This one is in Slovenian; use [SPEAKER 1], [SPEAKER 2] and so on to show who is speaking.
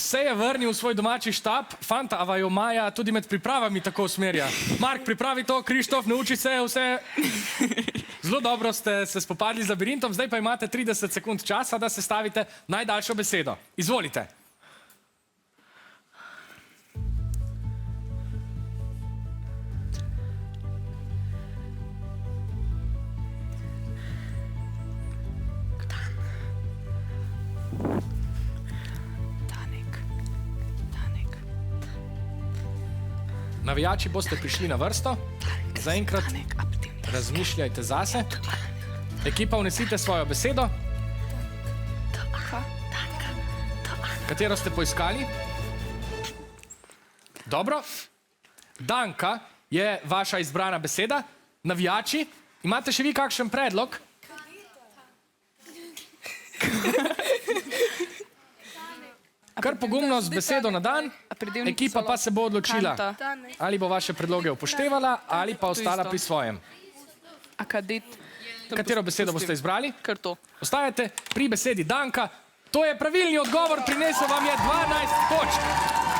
[SPEAKER 1] se je vrnil v svoj domači štab. Fanta, a vaju Maja tudi med pripravami tako usmerja? Mark, pripravi to, Krištof, nauči se vse. Zelo dobro ste se spopadli z labirintom, zdaj pa imate 30 sekund časa, da sestavite najdaljšo besedo. Izvolite. Navijači boste prišli na vrsto. Zaenkrat razmišljajte zase. Ekipa, vnesite svojo besedo. Katero ste poiskali? Dobro. Danka je vaša izbrana beseda. Navijači, imate še vi kakšen predlog? Kar pogumno z besedo na dan, ekipa pa se bo odločila, ali bo vaše predloge upoštevala, ali pa ostala pri svojem. Katero besedo boste izbrali? Ostajate pri besedi Danka. To je pravilni odgovor, prinesel vam je 12 točk.